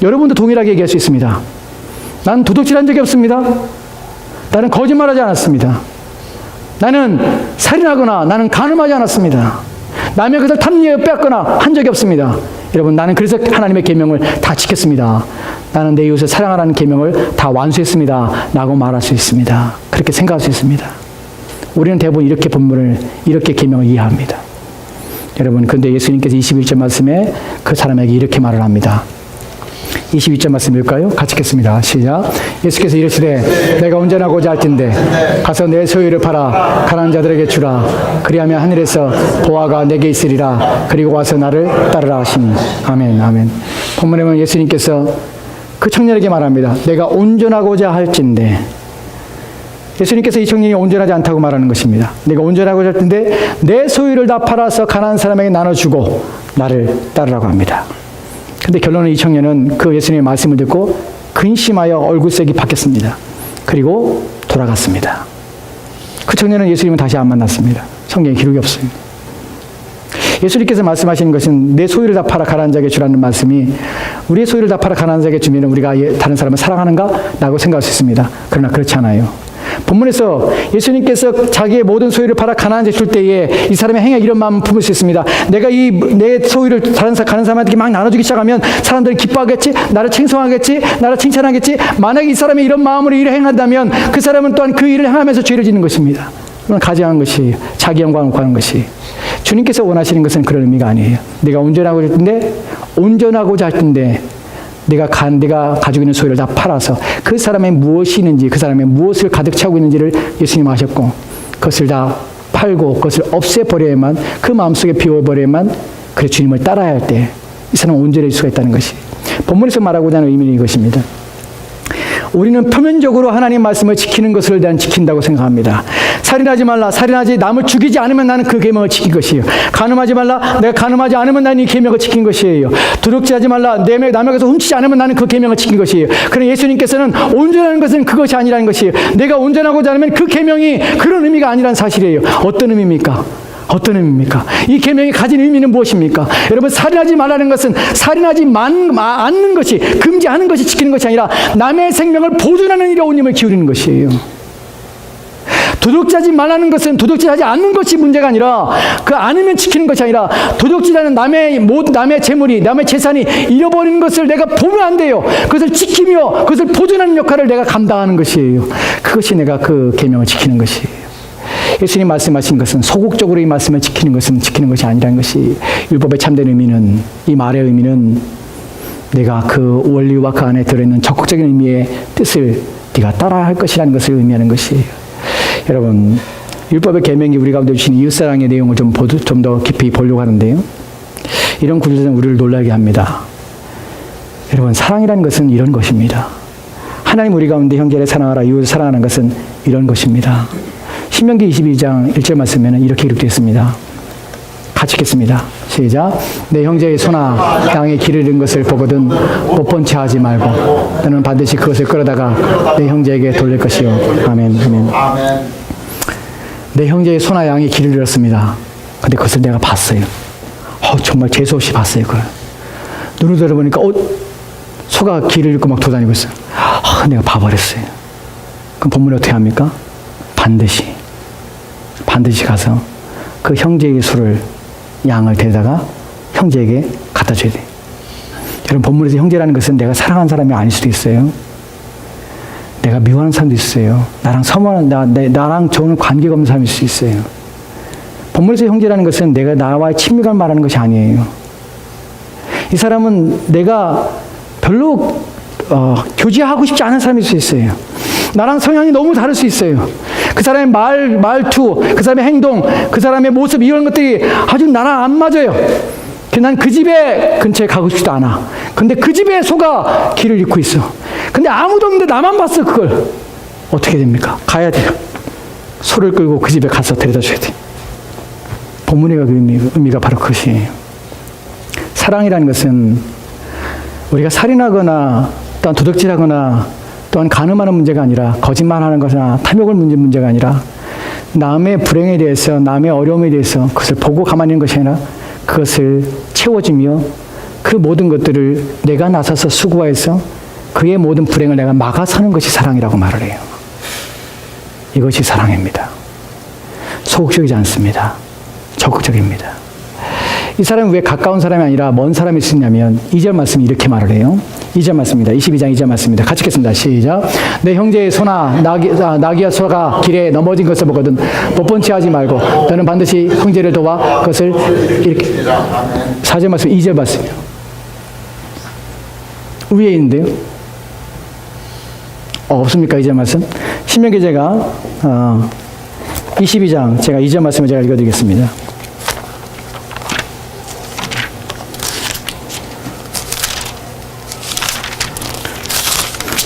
여러분도 동일하게 얘기할 수 있습니다. 나는 도둑질한 적이 없습니다. 나는 거짓말하지 않았습니다. 나는 살인하거나 나는 간음하지 않았습니다. 남의 것을 탐내어 빼앗거나 한 적이 없습니다. 여러분, 나는 그래서 하나님의 계명을 다 지켰습니다. 나는 내 이웃을 사랑하라는 계명을 다 완수했습니다. 라고 말할 수 있습니다. 그렇게 생각할 수 있습니다. 우리는 대부분 이렇게 본문을, 이렇게 계명을 이해합니다. 여러분, 근데 예수님께서 21절 말씀에 그 사람에게 이렇게 말을 합니다. 22절 말씀 읽을까요? 같이 읽겠습니다. 시작. 예수께서 이르시되 내가 온전하고자 할 텐데 가서 내 소유를 팔아 가난한 자들에게 주라. 그리하면 하늘에서 보화가 내게 있으리라. 그리고 와서 나를 따르라 하시니. 아멘, 아멘. 본문에 보면 예수님께서 그 청년에게 말합니다. 내가 온전하고자 할진데. 예수님께서 이 청년이 온전하지 않다고 말하는 것입니다. 내가 온전하고자 할 텐데 내 소유를 다 팔아서 가난한 사람에게 나눠주고 나를 따르라고 합니다. 근데 결론은 이 청년은 그 예수님의 말씀을 듣고 근심하여 얼굴색이 바뀌었습니다. 그리고 돌아갔습니다. 그 청년은 예수님을 다시 안 만났습니다. 성경에 기록이 없습니다. 예수님께서 말씀하시는 것은 내 소유를 다 팔아 가난한 자에게 주라는 말씀이 우리의 소유를 다 팔아 가난한 자에게 주면 우리가 다른 사람을 사랑하는가? 라고 생각할 수 있습니다. 그러나 그렇지 않아요. 본문에서 예수님께서 자기의 모든 소유를 팔아 가난한 자에게 줄 때에 이 사람의 행에 이런 마음을 품을 수 있습니다. 내가 내 소유를 가난한 사람한테 막 나눠주기 시작하면 사람들은 기뻐하겠지, 나를稱颂하겠지, 나를 칭찬하겠지. 만약에 이 사람이 이런 마음으로 일을 행한다면 그 사람은 또한 그 일을 행하면서 죄를 짓는 것입니다. 그건 가증한 것이, 자기 영광을 구하는 것이. 주님께서 원하시는 것은 그런 의미가 아니에요. 내가 온전하고자 할 텐데 내가 가지고 있는 소유를 다 팔아서 그 사람의 무엇이 있는지, 그 사람의 무엇을 가득 차고 있는지를 예수님 아셨고 그것을 다 팔고 그것을 없애버려야만, 그 마음속에 비워버려야만 그래 주님을 따라야 할 때 이 사람은 온전해질 수가 있다는 것이 본문에서 말하고자 하는 의미는 이것입니다. 우리는 표면적으로 하나님 말씀을 지키는 것을 대한 지킨다고 생각합니다. 살인하지 말라. 살인하지 남을 죽이지 않으면 나는 그 계명을 지킨 것이에요. 간음하지 말라. 내가 간음하지 않으면 나는 이 계명을 지킨 것이에요. 도둑질하지 말라. 남의 것을 훔치지 않으면 나는 그 계명을 지킨 것이에요. 그러나 예수님께서는 온전한 것은 그것이 아니라는 것이에요. 내가 온전하고자 하면 그 계명이 그런 의미가 아니라는 사실이에요. 어떤 의미입니까? 어떤 의미입니까? 이 계명이 가진 의미는 무엇입니까? 여러분, 살인하지 말라는 것은 살인하지 않는 것이, 금지하는 것이 지키는 것이 아니라 남의 생명을 보존하는 일에 온 힘을 기울이는 것이에요. 도둑질하지 말라는 것은 도둑질하지 않는 것이 문제가 아니라 그 않으면 지키는 것이 아니라 도둑질하는 남의 재물이, 남의 재산이 잃어버리는 것을 내가 보면 안 돼요. 그것을 지키며 그것을 보존하는 역할을 내가 감당하는 것이에요. 그것이 내가 그 계명을 지키는 것이에요. 예수님 말씀하신 것은 소극적으로 이 말씀을 지키는 것은 지키는 것이 아니라는 것이 율법의 참된 의미는, 이 말의 의미는 내가 그 원리와 그 안에 들어있는 적극적인 의미의 뜻을 네가 따라야 할 것이라는 것을 의미하는 것이에요. 여러분, 율법의 계명이 우리 가운데 주신 이웃사랑의 내용을 좀 더 깊이 보려고 하는데요. 이런 구절은 우리를 놀라게 합니다. 여러분, 사랑이라는 것은 이런 것입니다. 하나님 우리 가운데 형제를 사랑하라, 이웃을 사랑하는 것은 이런 것입니다. 신명기 22장 1절 말씀에는 이렇게 기록되어 있습니다. 같이 읽겠습니다. 시작. 내 형제의 소나 양의 길을 잃은 것을 보거든 못 본 채 하지 말고 너는 반드시 그것을 끌어다가 내 형제에게 돌릴 것이요. 아멘. 아멘. 내 형제의 소나 양의 길을 잃었습니다. 근데 그것을 내가 봤어요. 정말 재수없이 봤어요. 그걸 눈을 들어보니까 소가 길을 잃고 막 돌아다니고 있어요. 내가 봐버렸어요. 그럼 본문이 어떻게 합니까? 반드시 가서 그 형제의 소를, 양을 데려다가 형제에게 갖다 줘야 돼. 여러분, 본문에서 형제라는 것은 내가 사랑하는 사람이 아닐 수도 있어요. 내가 미워하는 사람도 있어요. 나랑 나랑 좋은 관계가 없는 사람일 수 있어요. 본문에서 형제라는 것은 내가 나와의 친밀감을 말하는 것이 아니에요. 이 사람은 내가 별로 교제하고 싶지 않은 사람일 수 있어요. 나랑 성향이 너무 다를 수 있어요. 그 사람의 말투, 그 사람의 행동, 그 사람의 모습, 이런 것들이 아주 나랑 안 맞아요. 난 그 집에 근처에 가고 싶지도 않아. 근데 그 집에 소가 길을 잃고 있어. 근데 아무도 없는데 나만 봤어. 그걸 어떻게 됩니까? 가야 돼요. 소를 끌고 그 집에 가서 데려다 줘야 돼. 본문의 의미가 바로 그것이에요. 사랑이라는 것은 우리가 살인하거나 또한 도둑질하거나 또한 간음하는 문제가 아니라 거짓말하는 것이나 탐욕을 문제가 아니라 남의 불행에 대해서 남의 어려움에 대해서 그것을 보고 가만히 있는 것이 아니라 그것을 채워주며 그 모든 것들을 내가 나서서 수고해서 그의 모든 불행을 내가 막아서는 것이 사랑이라고 말을 해요. 이것이 사랑입니다. 소극적이지 않습니다. 적극적입니다. 이 사람은 왜 가까운 사람이 아니라 먼 사람이 쓰냐면 2절 말씀이 이렇게 말을 해요. 2절 말씀입니다. 22장 2절 말씀입니다. 같이 읽겠습니다. 시작. 내 형제의 소나 나귀와 소가 길에 넘어진 것을 보거든 못 본 채 하지 말고 너는 반드시 형제를 도와 그것을 이렇게 4절 말씀 2절 말씀이요. 위에 있는데요. 없습니까? 2절 말씀? 신명기 제가 22장 제가 2절 말씀을 제가 읽어드리겠습니다.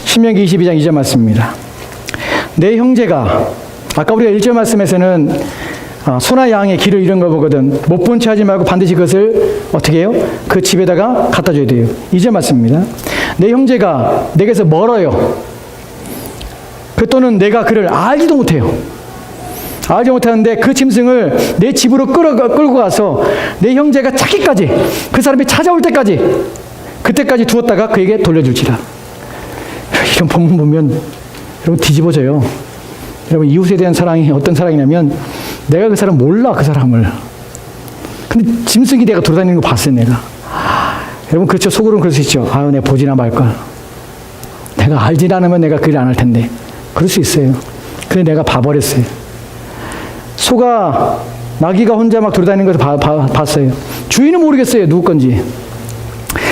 신명기 22장 2절 말씀입니다. 내 형제가 아까 우리가 1절 말씀에서는 소나 양의 길을 잃은 거 보거든 못 본 채 하지 말고 반드시 그것을 어떻게 해요? 그 집에다가 갖다 줘야 돼요. 2절 말씀입니다. 내 형제가 내게서 멀어요. 그 또는 내가 그를 알지도 못해요. 알지 못하는데 그 짐승을 내 집으로 끌고 가서 내 형제가 찾기까지 그 사람이 찾아올 때까지 그때까지 두었다가 그에게 돌려줄지라. 이런 본문 보면 여러분 뒤집어져요. 여러분 이웃에 대한 사랑이 어떤 사랑이냐면 내가 그 사람 몰라 그 사람을. 근데 짐승이 내가 돌아다니는 거 봤어요 내가. 여러분 그렇죠. 속으로는 그럴 수 있죠. 아유 내가 보지나 말걸. 내가 알지 않으면 내가 그 일 안 할 텐데. 그럴 수 있어요. 근데 내가 봐버렸어요. 소가 나귀가 혼자 막 돌아다니는 것을 봤어요. 주인은 모르겠어요. 누구 건지.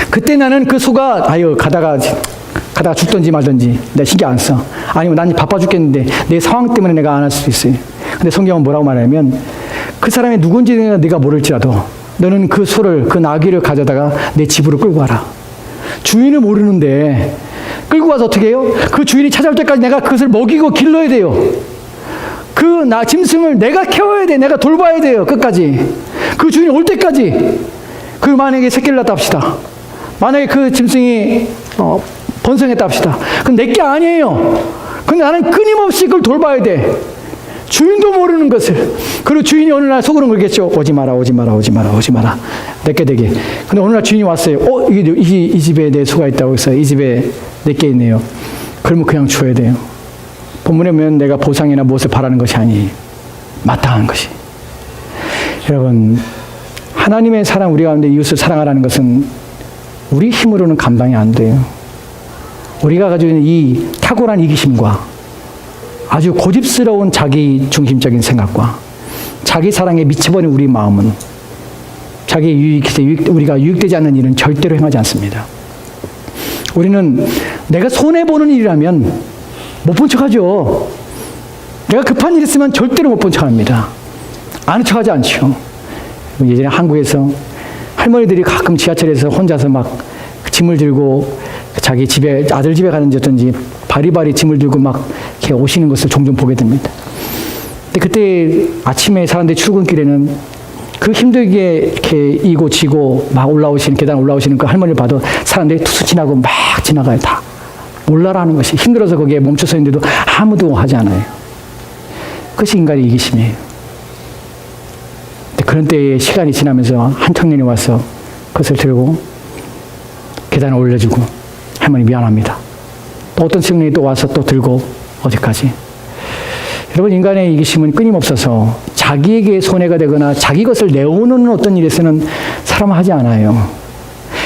그때 나는 그 소가 가다가 죽든지 말든지 내가 신경 안 써. 아니면 난 바빠 죽겠는데 내 상황 때문에 내가 안 할 수도 있어요. 근데 성경은 뭐라고 말하냐면 그 사람이 누군지 네가 모를지라도 너는 그 소를 그 나귀를 가져다가 내 집으로 끌고 와라. 주인을 모르는데 끌고 와서 어떻게 해요? 그 주인이 찾아올 때까지 내가 그것을 먹이고 길러야 돼요. 그 짐승을 내가 키워야 돼. 내가 돌봐야 돼요. 끝까지. 그 주인이 올 때까지. 그 만약에 새끼를 낳았다 합시다. 만약에 그 짐승이 번성했다 합시다. 그럼 내게 아니에요. 근데 나는 끊임없이 그걸 돌봐야 돼. 주인도 모르는 것을. 그리고 주인이 어느 날 속으로 그러겠죠. 오지 마라, 오지 마라, 오지 마라, 오지 마라. 내게 되게. 근데 어느 날 주인이 왔어요. 이 집에 내 소가 있다고 해서 이 집에 내게 있네요. 그러면 그냥 줘야 돼요. 본문에 보면 내가 보상이나 무엇을 바라는 것이 아니에요. 마땅한 것이. 여러분, 하나님의 사랑, 우리 가운데 이웃을 사랑하라는 것은 우리 힘으로는 감당이 안 돼요. 우리가 가지고 있는 이 탁월한 이기심과 아주 고집스러운 자기 중심적인 생각과 자기 사랑에 미쳐버린 우리 마음은 자기 우리가 유익되지 않는 일은 절대로 행하지 않습니다. 우리는 내가 손해보는 일이라면 못 본 척하죠. 내가 급한 일 있으면 절대로 못 본 척합니다. 아는 척하지 않죠. 예전에 한국에서 할머니들이 가끔 지하철에서 혼자서 막 짐을 들고 자기 집에 아들 집에 가는지 어떤지 바리바리 짐을 들고 막 이렇게 오시는 것을 종종 보게 됩니다. 근데 그때 아침에 사람들이 출근길에는 그 힘들게 이렇게 이고 지고 막 올라오시는 계단 올라오시는 그 할머니를 봐도 사람들이 투수 지나고 막 지나가요. 다 몰라라는 것이 힘들어서 거기에 멈춰서 있는데도 아무도 하지 않아요. 그것이 인간의 이기심이에요. 근데 그런 때에 시간이 지나면서 한 청년이 와서 그것을 들고 계단에 올려주고 할머니 미안합니다. 또 어떤 청년이 또 와서 또 들고 어디까지. 여러분 인간의 이기심은 끊임없어서 자기에게 손해가 되거나 자기 것을 내오는 어떤 일에서는 사람은 하지 않아요.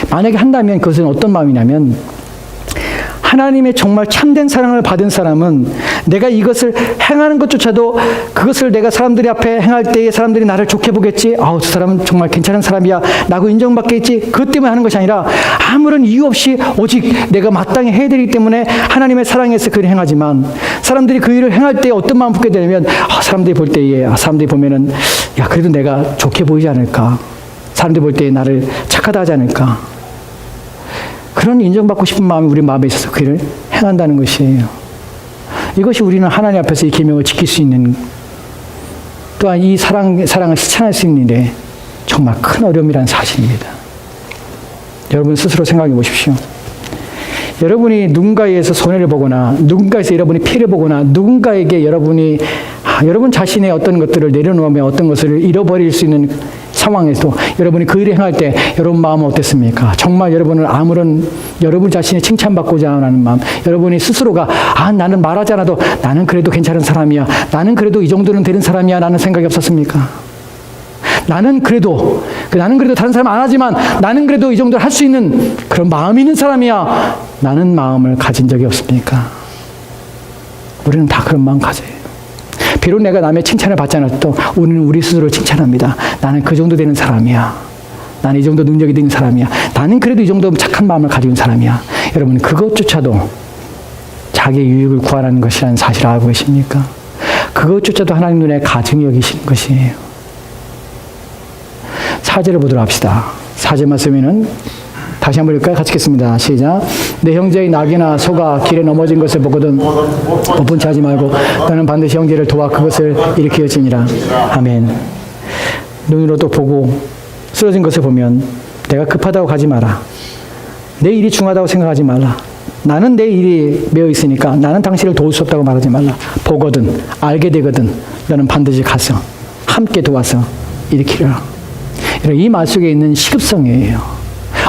만약에 한다면 그것은 어떤 마음이냐면 하나님의 정말 참된 사랑을 받은 사람은 내가 이것을 행하는 것조차도 그것을 내가 사람들이 앞에 행할 때에 사람들이 나를 좋게 보겠지. 아우 저 사람은 정말 괜찮은 사람이야 라고 인정받겠지. 그것 때문에 하는 것이 아니라 아무런 이유 없이 오직 내가 마땅히 해야 되기 때문에 하나님의 사랑에서 그 일을 행하지만 사람들이 그 일을 행할 때 어떤 마음 품게 되냐면 사람들이 볼 때에 사람들이 보면은 야 그래도 내가 좋게 보이지 않을까. 사람들이 볼 때에 나를 착하다 하지 않을까. 그런 인정받고 싶은 마음이 우리 마음에 있어서 그 일을 행한다는 것이에요. 이것이 우리는 하나님 앞에서 이 계명을 지킬 수 있는 또한 이 사랑을 실천할 수 있는 일에 정말 큰 어려움이라는 사실입니다. 여러분 스스로 생각해 보십시오. 여러분이 누군가에서 손해를 보거나 누군가에서 여러분이 피해를 보거나 누군가에게 여러분 자신의 어떤 것들을 내려놓으며 어떤 것을 잃어버릴 수 있는 상황에서 여러분이 그 일을 행할 때 여러분 마음은 어땠습니까? 정말 여러분 자신이 칭찬받고자 하는 마음, 여러분이 스스로가 나는 말하지 않아도 나는 그래도 괜찮은 사람이야, 나는 그래도 이 정도는 되는 사람이야 라는 생각이 없었습니까? 나는 그래도 다른 사람 안 하지만 나는 그래도 이 정도를 할 수 있는 그런 마음이 있는 사람이야 라는 마음을 가진 적이 없습니까? 우리는 다 그런 마음 가져요. 비록 내가 남의 칭찬을 받지 않아도 우리는 우리 스스로를 칭찬합니다. 나는 그 정도 되는 사람이야. 나는 이 정도 능력이 되는 사람이야. 나는 그래도 이 정도 착한 마음을 가지고 있는 사람이야. 여러분 그것조차도 자기의 유익을 구하라는 것이라는 사실을 알고 계십니까? 그것조차도 하나님 눈에 가증히 여기시는 것이에요. 4절을 보도록 합시다. 4절 말씀에는 다시 한번 읽을까요? 같이 읽겠습니다. 시작. 내 형제의 낙이나 소가 길에 넘어진 것을 보거든 오분치 하지 말고 너는 반드시 형제를 도와 그것을 일으키어지니라. 아멘. 눈으로 또 보고 쓰러진 것을 보면 내가 급하다고 가지 마라. 내 일이 중하다고 생각하지 말라. 나는 내 일이 매여 있으니까 나는 당신을 도울 수 없다고 말하지 말라. 보거든 알게 되거든 너는 반드시 가서 함께 도와서 일으키라. 이 말 속에 있는 시급성이에요.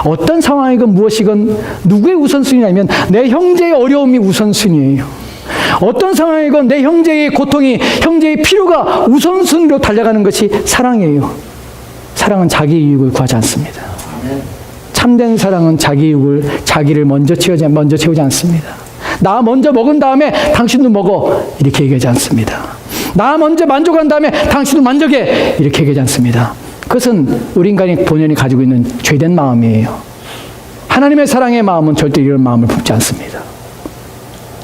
어떤 상황이건 무엇이건 누구의 우선순위냐면 내 형제의 어려움이 우선순위예요. 어떤 상황이건 내 형제의 고통이, 형제의 필요가 우선순위로 달려가는 것이 사랑이에요. 사랑은 자기 이익을 구하지 않습니다. 참된 사랑은 자기를 먼저 채우지 않습니다. 나 먼저 먹은 다음에 당신도 먹어 이렇게 얘기하지 않습니다. 나 먼저 만족한 다음에 당신도 만족해 이렇게 얘기하지 않습니다. 그것은 우리 인간이 본연이 가지고 있는 죄된 마음이에요. 하나님의 사랑의 마음은 절대 이런 마음을 품지 않습니다.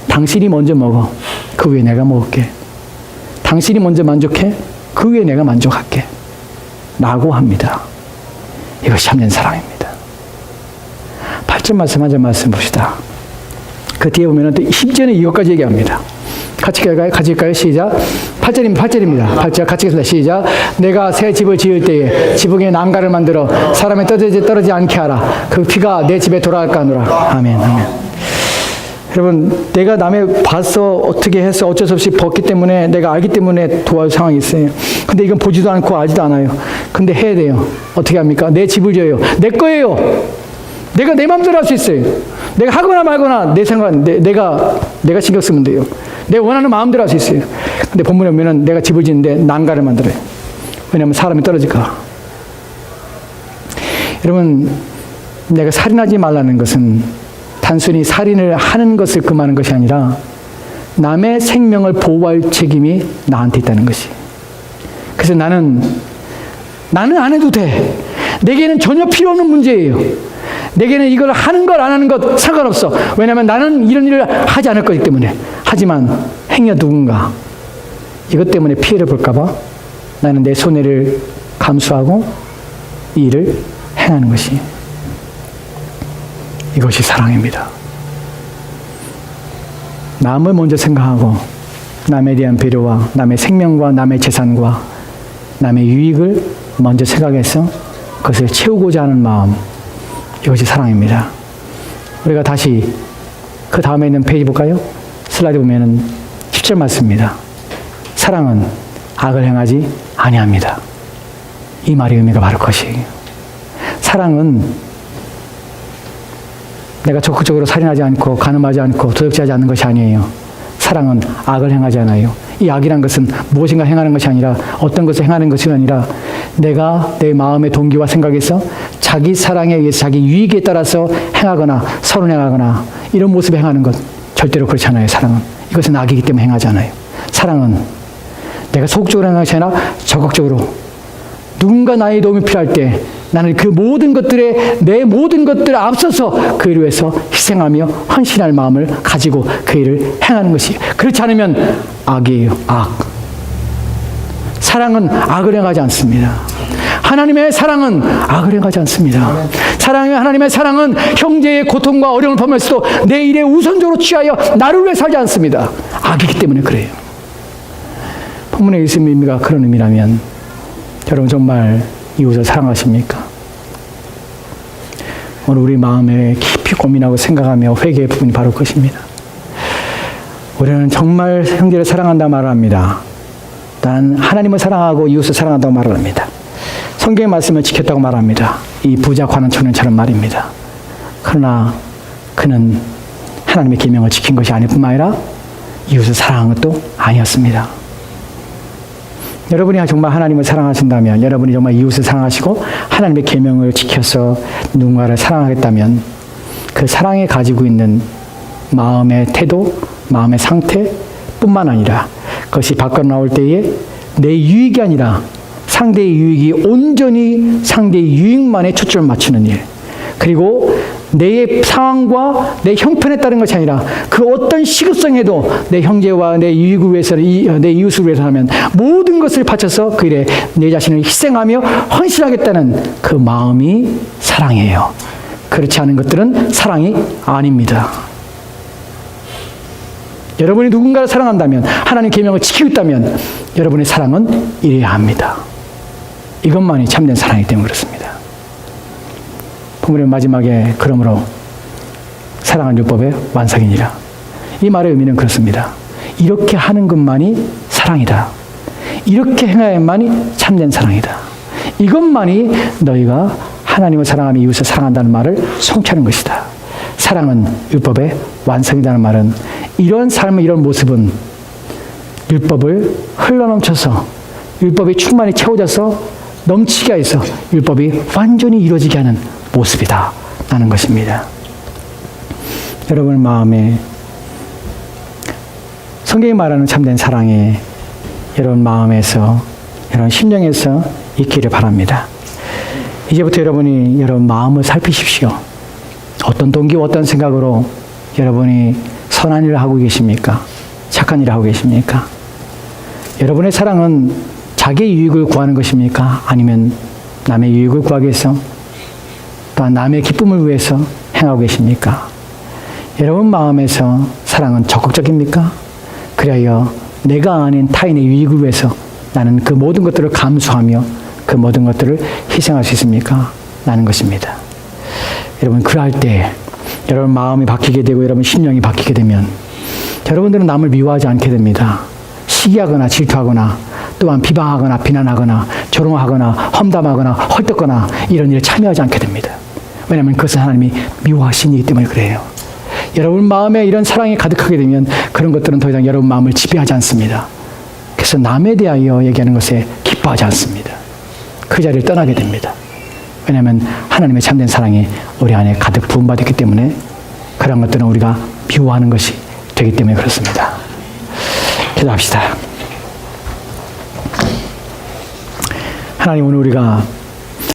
당신이 먼저 먹어. 그 후에 내가 먹을게. 당신이 먼저 만족해. 그 후에 내가 만족할게. 라고 합니다. 이것이 참된 사랑입니다. 8절 말씀, 한 절 말씀 봅시다. 그 뒤에 보면 또 10절에 이것까지 얘기합니다. 같이 읽을까요? 시작. 8절입니다. 8절 같이 읽습니다. 시작. 내가 새 집을 지을 때에 지붕에 난간을 만들어 사람이 떨어지지 않게 하라. 그 피가 내 집에 돌아갈까 하노라. 아멘. 아멘. 여러분, 내가 남의 봐서 어떻게 해서 어쩔 수 없이 벗기 때문에 내가 알기 때문에 도와줄 상황이 있어요. 근데 이건 보지도 않고 알지도 않아요. 근데 해야 돼요. 어떻게 합니까? 내 집을 지어요. 내 거예요. 내가 내 마음대로 할 수 있어요. 내가 하거나 말거나 내 생각, 내가 신경 쓰면 돼요. 내가 원하는 마음대로 할 수 있어요. 근데 본문에 보면은 내가 집을 짓는데 난간을 만들어요. 왜냐하면 사람이 떨어질까. 여러분, 내가 살인하지 말라는 것은 단순히 살인을 하는 것을 금하는 것이 아니라 남의 생명을 보호할 책임이 나한테 있다는 것이. 그래서 나는 안 해도 돼. 내게는 전혀 필요 없는 문제예요. 내게는 이걸 하는 것 안 하는 것 상관없어. 왜냐하면 나는 이런 일을 하지 않을 거기 때문에. 하지만 행여 누군가 이것 때문에 피해를 볼까 봐 나는 내 손해를 감수하고 이 일을 행하는 것이, 이것이 사랑입니다. 남을 먼저 생각하고 남에 대한 배려와 남의 생명과 남의 재산과 남의 유익을 먼저 생각해서 그것을 채우고자 하는 마음, 이것이 사랑입니다. 우리가 다시 그 다음에 있는 페이지 볼까요? 슬라이드 보면은 10절 말씀입니다. 사랑은 악을 행하지 아니합니다. 이 말의 의미가 바로 그것이에요. 사랑은 내가 적극적으로 살인하지 않고 간음하지 않고 도둑질하지 않는 것이 아니에요. 사랑은 악을 행하지 않아요. 이 악이란 것은 무엇인가 행하는 것이 아니라 어떤 것을 행하는 것이 아니라 내가 내 마음의 동기와 생각에서 자기 사랑에 의해서 자기 유익에 따라서 행하거나 선언행하거나 이런 모습을 행하는 것, 절대로 그렇지 않아요. 사랑은 이것은 악이기 때문에 행하지 않아요. 사랑은 내가 소극적으로 행하는 것이 아니라 적극적으로 누군가 나의 도움이 필요할 때 나는 그 모든 것들에 내 모든 것들을 앞서서 그 일을 위해서 희생하며 헌신할 마음을 가지고 그 일을 행하는 것이. 그렇지 않으면 악이에요. 악. 사랑은 악을 행하지 않습니다. 하나님의 사랑은 악을 행하지 않습니다. 하나님의 사랑은 형제의 고통과 어려움을 보면서도 내 일에 우선적으로 취하여 나를 위해 살지 않습니다. 악이기 때문에 그래요. 본문의 의미가 그런 의미라면 여러분 정말 이웃을 사랑하십니까? 오늘 우리 마음에 깊이 고민하고 생각하며 회개의 부분이 바로 그것입니다. 우리는 정말 형제를 사랑한다 말을 합니다. 나는 하나님을 사랑하고 이웃을 사랑한다고 말을 합니다. 성경의 말씀을 지켰다고 말합니다. 이 부자 관원 청년처럼 말입니다. 그러나 그는 하나님의 계명을 지킨 것이 아닐 뿐만 아니라 이웃을 사랑한 것도 아니었습니다. 여러분이 정말 하나님을 사랑하신다면, 여러분이 정말 이웃을 사랑하시고 하나님의 계명을 지켜서 누군가를 사랑하겠다면 그 사랑에 가지고 있는 마음의 태도, 마음의 상태뿐만 아니라 그것이 밖으로 나올 때에 내 유익이 아니라 상대의 유익이 온전히 상대의 유익만에 초점을 맞추는 일, 그리고 내 상황과 내 형편에 따른 것이 아니라 그 어떤 시급성에도 내 형제와 내 유익을 위해서, 내 이웃을 위해서 하면 모든 것을 바쳐서 그 일에 내 자신을 희생하며 헌신하겠다는 그 마음이 사랑이에요. 그렇지 않은 것들은 사랑이 아닙니다. 여러분이 누군가를 사랑한다면, 하나님 계명을 지키고 있다면 여러분의 사랑은 이래야 합니다. 이것만이 참된 사랑이기 때문에 그렇습니다. 본문의 마지막에 그러므로 사랑은 율법의 완성이니라. 이 말의 의미는 그렇습니다. 이렇게 하는 것만이 사랑이다. 이렇게 행해야만이 참된 사랑이다. 이것만이 너희가 하나님을 사랑하며 이웃을 사랑한다는 말을 성취하는 것이다. 사랑은 율법의 완성이라는 말은 이런 삶의 이런 모습은 율법을 흘러넘쳐서 율법이 충만히 채워져서 넘치게 해서 율법이 완전히 이루어지게 하는 모습이다 라는 것입니다. 여러분 마음에 성경이 말하는 참된 사랑이 여러분 마음에서, 여러분 심령에서 있기를 바랍니다. 이제부터 여러분이 여러분 마음을 살피십시오. 어떤 동기와 어떤 생각으로 여러분이 선한 일을 하고 계십니까? 착한 일을 하고 계십니까? 여러분의 사랑은 자기의 유익을 구하는 것입니까? 아니면 남의 유익을 구하기 위해서, 또한 남의 기쁨을 위해서 행하고 계십니까? 여러분 마음에서 사랑은 적극적입니까? 그리하여 내가 아닌 타인의 유익을 위해서 나는 그 모든 것들을 감수하며 그 모든 것들을 희생할 수 있습니까? 라는 것입니다. 여러분 그럴 때 여러분 마음이 바뀌게 되고 여러분 심령이 바뀌게 되면 여러분들은 남을 미워하지 않게 됩니다. 시기하거나 질투하거나 또한 비방하거나 비난하거나 조롱하거나 험담하거나 헐떡거나 이런 일에 참여하지 않게 됩니다. 왜냐하면 그것은 하나님이 미워하신 일이기 때문에 그래요. 여러분 마음에 이런 사랑이 가득하게 되면 그런 것들은 더 이상 여러분 마음을 지배하지 않습니다. 그래서 남에 대하여 얘기하는 것에 기뻐하지 않습니다. 그 자리를 떠나게 됩니다. 왜냐하면 하나님의 참된 사랑이 우리 안에 가득 부음받았기 때문에 그런 것들은 우리가 미워하는 것이 되기 때문에 그렇습니다. 기도합시다. 하나님, 오늘 우리가